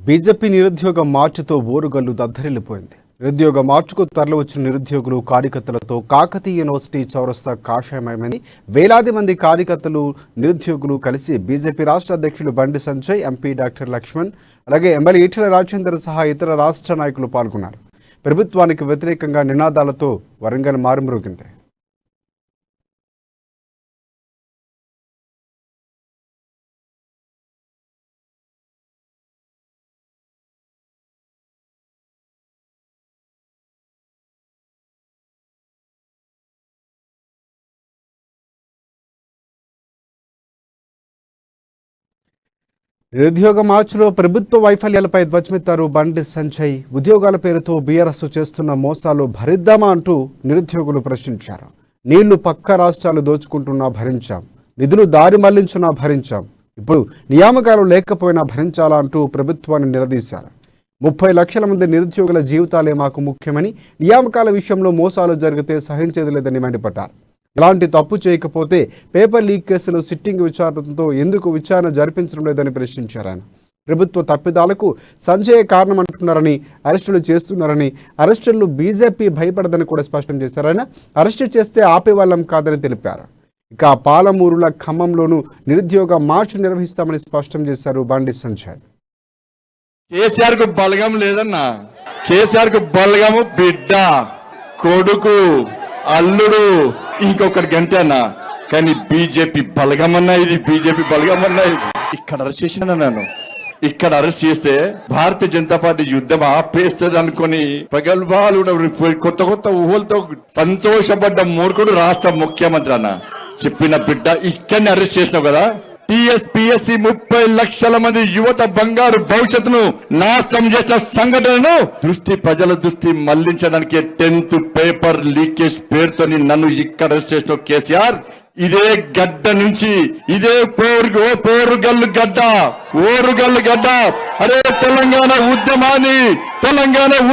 BJP నిరుద్యోగ మార్చుతో ఓరుగల్లు దద్దరిల్లిపోయింది. నిరుద్యోగ మార్చుకు తరలివచ్చిన నిరుద్యోగులు కార్యకర్తలతో కాకతీయ యూనివర్సిటీ చౌరస్తా కాషాయమయమని వేలాది మంది కార్యకర్తలు నిరుద్యోగులు కలిసి బీజేపీ రాష్ట్ర అధ్యక్షులు బండి సంజయ్, ఎంపీ డాక్టర్ లక్ష్మణ్, అలాగే ఎమ్మెల్యే ఈటెల రాజేందర్ సహా ఇతర రాష్ట్ర నాయకులు పాల్గొన్నారు. ప్రభుత్వానికి వ్యతిరేకంగా నినాదాలతో వరంగల్ మారుమ్రోగింది. నిరుద్యోగ మార్చులో ప్రభుత్వ వైఫల్యాలపై ధ్వజమెత్తారు బండి సంజయ్. ఉద్యోగాల పేరుతో బీఆర్ఎస్ చేస్తున్న మోసాలు భరిద్దామా అంటూ నిరుద్యోగులు ప్రశ్నించారు. నీళ్లు పక్క రాష్ట్రాలు దోచుకుంటున్నా భరించాం, నిధులు దారి మళ్లించున్నా భరించాం, ఇప్పుడు నియామకాలు లేకపోయినా భరించాలా అంటూ ప్రభుత్వాన్ని నిలదీశారు. 30 లక్షల మంది నిరుద్యోగుల జీవితాలే మాకు ముఖ్యమని, నియామకాల విషయంలో మోసాలు జరిగితే సహించేది లేదని మండిపడ్డారు. ఇలాంటి తప్పు చేయకపోతే పేపర్ లీక్ కేసులు సిట్టింగ్ విచారణతో ఎందుకు విచారణ జరిపించడం లేదని ప్రశ్నించారు ఆయన. ప్రభుత్వ తప్పిదాలకు సంజయ్ కారణమంటున్నారని, అరెస్టులు చేస్తున్నారని, అరెస్టులు బీజేపీ భయపడదని కూడా స్పష్టం చేశారు ఆయన. అరెస్టు చేస్తే ఆపేవాళ్ళం కాదని తెలిపారు. ఇక పాలమూరుల ఖమ్మంలోనూ నిరుద్యోగ మార్చు నిర్వహిస్తామని స్పష్టం చేశారు బండి సంజయ్. కేసీఆర్ కు బలగం లేదన్నా, కేసీఆర్ కు బలగము బిడ్డ, కొడుకు, అల్లుడు, ఇంకొకటి గంటే అన్నా. కానీ బీజేపీ బలగమన్నా, ఇది బీజేపీ బలగమన్నా. ఇక్కడ అరెస్ట్ చేసిన నన్ను, ఇక్కడ అరెస్ట్ చేస్తే భారతీయ జనతా పార్టీ యుద్ధం ఆపేస్తుంది అనుకుని ప్రగల్భాలు కొత్త కొత్త ఊహలతో సంతోషపడ్డ మూర్ఖుడు రాష్ట్ర ముఖ్యమంత్రి అన్న. చెప్పిన బిడ్డ ఇక్కడిని అరెస్ట్ చేసినావు కదా. టీఎస్పీఎస్సీ 30 లక్షల మంది యువత బంగారు భవిష్యత్తును నాశనం చేసిన సంఘటనను ప్రజల దృష్టి మళ్లించడానికి 10th పేపర్ లీకేజ్ పేరుతో నన్ను ఇక్కడ అరెస్ట్ చేసిన కేసీఆర్, ఇదే గడ్డ నుంచి, ఇదే ఓరుగల్లు గడ్డ అరే తెలంగాణ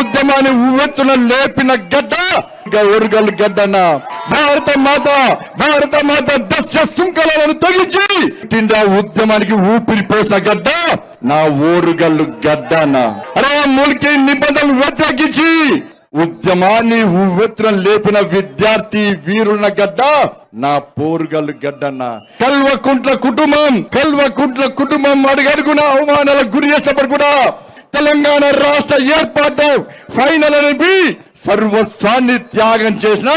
ఉద్యమాన్ని ఉవ్వెత్తున లేపిన గడ్డ ఓరుగల్లు గడ్డన్న. భారత మాత దశ సుంకలను తొలగించి తిండా ఉద్యమానికి ఊపిరి పోసిన గడ్డ నా ఓరుగల్లు గడ్డన్న. అరే మూలికి నిబంధనలు వ్యతిరేకించి ఉద్యమాన్ని ఉవ్వెత్తున లేపిన విద్యార్థి వీరుల గడ్డ నా పోరుగల్లు గడ్డన్న. కల్వకుంట్ల కుటుంబం అడుగడుగున అవమానాలకు గురి చేసినప్పుడు కూడా తెలంగాణ రాష్ట్ర ఏర్పాటు ఫైనల్ అని సర్వస్వాన్ని త్యాగం చేసిన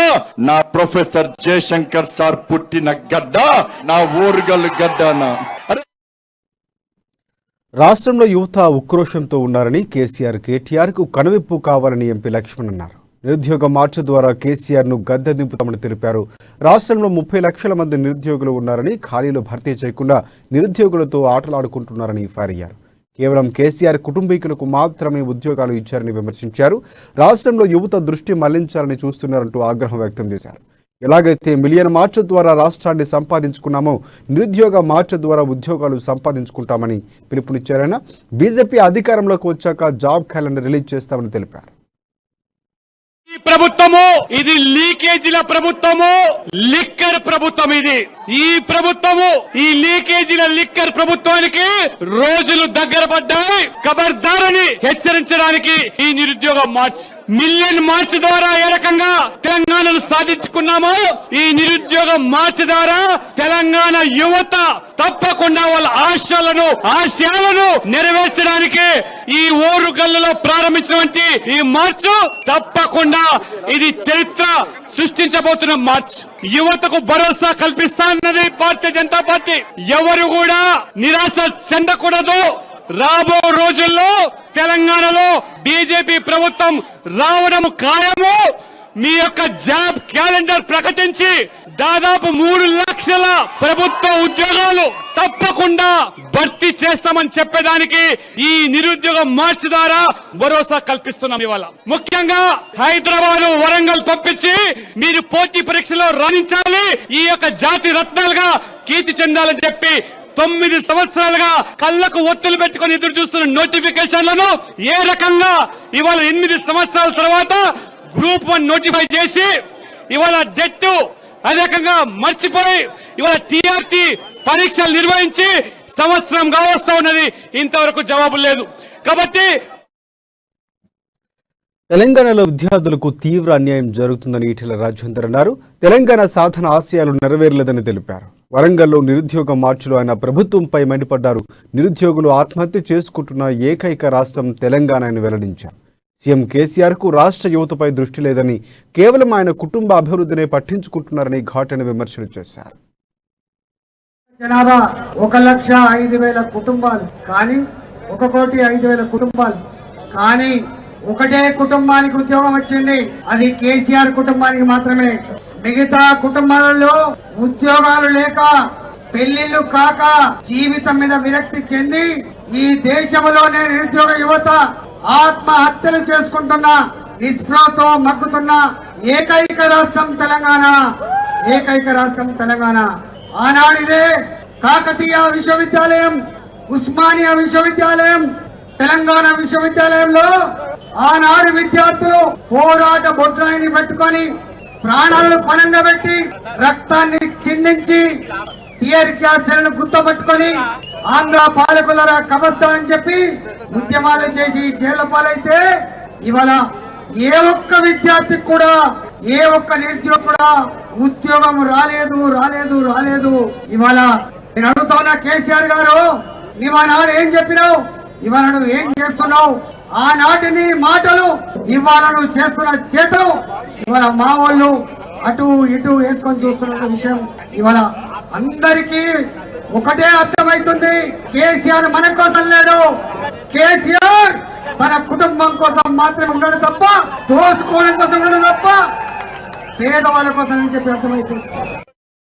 నా ప్రొఫెసర్ జయశంకర్ సార్ పుట్టిన గడ్డ నా ఓరుగల్లు గడ్డ అన్న. రాష్ట్రంలో యువత ఉక్రోషంతో ఉన్నారని కేటీఆర్కు కనువిప్పు కావాలని ఎంపీ లక్ష్మణ్ అన్నారు. నిరుద్యోగ మార్చు ద్వారా కేసీఆర్ను గద్దె దింపుతామని తెలిపారు. రాష్ట్రంలో 30 లక్షల మంది నిరుద్యోగులు ఉన్నారని, ఖాళీలు భర్తీ చేయకుండా నిరుద్యోగులతో ఆటలాడుకుంటున్నారని ఫైర్ అయ్యారు. కేవలం కేసీఆర్ కుటుంబీకులకు మాత్రమే ఉద్యోగాలు ఇచ్చారని విమర్శించారు. రాష్ట్రంలో యువత దృష్టి మళ్లించాలని చూస్తున్నారంటూ ఆగ్రహం వ్యక్తం చేశారు. ఎలాగైతే మిలియన్ మార్చు ద్వారా రాష్ట్రాన్ని సంపాదించుకున్నామో నిరుద్యోగ మార్చు ద్వారా ఉద్యోగాలు సంపాదించుకుంటామని పిలుపునిచ్చారైనా. బీజేపీ అధికారంలోకి వచ్చాక జాబ్ క్యాలెండర్ రిలీజ్ చేస్తామని తెలిపారు. ఈ ప్రభుత్వము ఇది లీకేజీల ప్రభుత్వము, లిక్కర్ ప్రభుత్వం. ఇది ఈ ప్రభుత్వము, ఈ లీకేజీల లిక్కర్ ప్రభుత్వానికి రోజులు దగ్గర పడ్డాయి. ఖబర్దారని హెచ్చరించడానికి ఈ నిరుద్యోగ మార్చ్, మిలియన్ మార్చ్ ద్వారా ఏ రకంగా తెలంగాణను సాధించుకున్నామో ఈ నిరుద్యోగ మార్చ్ ద్వారా తెలంగాణ యువత తప్పకుండా వాళ్ళ ఆశయాలను నెరవేర్చడానికి ఈ ఓరుగల్లులో ప్రారంభించినటువంటి ఈ మార్చ్ తప్పకుండా ఇది చరిత్ర సృష్టించబోతున్న మార్చ్. యువతకు భరోసా కల్పిస్తానన్నది భారతీయ జనతా పార్టీ. ఎవరు కూడా నిరాశ చెందకూడదు. రాబో రోజుల్లో తెలంగాణలో బీజేపీ ప్రభుత్వం రావడం ఖాయము. మీ యొక్క జాబ్ క్యాలెండర్ ప్రకటించి దాదాపు 3 లక్షల ప్రభుత్వ ఉద్యోగాలు తప్పకుండా భర్తీ చేస్తామని చెప్పేదానికి ఈ నిరుద్యోగ మార్చ్ ద్వారా భరోసా కల్పిస్తున్నాం. ఇవాళ ముఖ్యంగా హైదరాబాద్, వరంగల్ పంపించి మీరు పోటీ పరీక్షలో రాణించాలి, ఈ యొక్క జాతి రత్నాలుగా కీర్తి చెందాలని చెప్పి 9 సంవత్సరాలుగా కళ్ళకు ఒత్తులు పెట్టుకుని ఎదురు చూస్తున్న నోటిఫికేషన్లను ఏ రకంగా ఇవాళ 8 సంవత్సరాల తర్వాత గ్రూప్ 1 నోటిఫై చేసి ఇవాళ డెట్ అదే రకంగా మర్చిపోయి ఇవాళ టీఆర్టీ పరీక్షలు నిర్వహించి సంవత్సరం కావస్తా ఉన్నది, ఇంతవరకు జవాబు లేదు. కాబట్టి తెలంగాణలో విద్యార్థులకు తీవ్ర అన్యాయం జరుగుతుందని ఈటెల రాజేందర్ అన్నారు. తెలంగాణ సాధన ఆశయాలు నెరవేరలేదని తెలిపారు. వరంగల్లో నిరుద్యోగ మార్చులో ఆయన ప్రభుత్వంపై మండిపడ్డారు. నిరుద్యోగులు ఆత్మహత్య చేసుకుంటున్న ఏకైక రాష్ట్రం తెలంగాణ అని వెల్లడించారు. సీఎం కేసీఆర్ కు రాష్ట్ర యువతపై దృష్టి లేదని, కేవలం ఆయన కుటుంబ అభివృద్ధినే పట్టించుకుంటున్నారని ఘాటైన విమర్శలు చేశారు. జనాభా 1,05,000 కుటుంబాలు, కానీ 1,05,000 కుటుంబాలు, కానీ ఒకటే కుటుంబానికి ఉద్యోగం వచ్చింది. అది కేసీఆర్ కుటుంబానికి మాత్రమే. మిగతా కుటుంబాలలో ఉద్యోగాలు లేక, పెళ్లిళ్లు కాక, జీవితం మీద విరక్తి చెంది ఈ దేశంలోనే నిరుద్యోగ యువత ఆత్మహత్యలు చేసుకుంటున్న, నిస్పృహతో మగ్గుతున్న ఏకైక రాష్ట్రం తెలంగాణ. ఏకైక రాష్ట్రం తెలంగాణ. ఆనాడిదే కాకతీయ విశ్వవిద్యాలయం, ఉస్మానియా విశ్వవిద్యాలయం, తెలంగాణ విశ్వవిద్యాలయంలో ఆనాడు విద్యార్థులు పోరాట బొడ్రాయిని పెట్టుకొని ప్రాణాలను పణంగా పెట్టి రక్తాన్ని చిందించి టియర్ గ్యాస్లను గుర్తుపట్టుకొని ఆంధ్ర పాలకుల కబద్దాలని చెప్పి ఉద్యమాలు చేసి జైలు పాలైతే, ఇవాళ ఏ ఒక్క విద్యార్థికి కూడా, ఏ ఒక్క నిరుద్యోగి కూడా ఉద్యోగం రాలేదు. ఇవాళ నేను అడుగుతున్నా, కేసీఆర్ గారు, నీవు ఆనాడు ఏం చెప్పినావు, ఇవాళ నువ్వు ఏం చేస్తున్నావు? ఆనాటిని మాటలు, ఇవాళ నువ్వు చేస్తున్న చేతలు, ఇవాళ మా వాళ్ళు అటు ఇటు వేసుకొని చూస్తున్న విషయం ఇవాళ అందరికీ ఒకటే అర్థమవుతుంది. కేసీఆర్ మన కోసం లేడు. కేసీఆర్ తన కుటుంబం కోసం మాత్రమే ఉండడం తప్ప, దోసుకోవడం కోసం ఉండడం తప్ప, పేదవాళ్ళ కోసం అని చెప్పి అర్థమైపోయింది.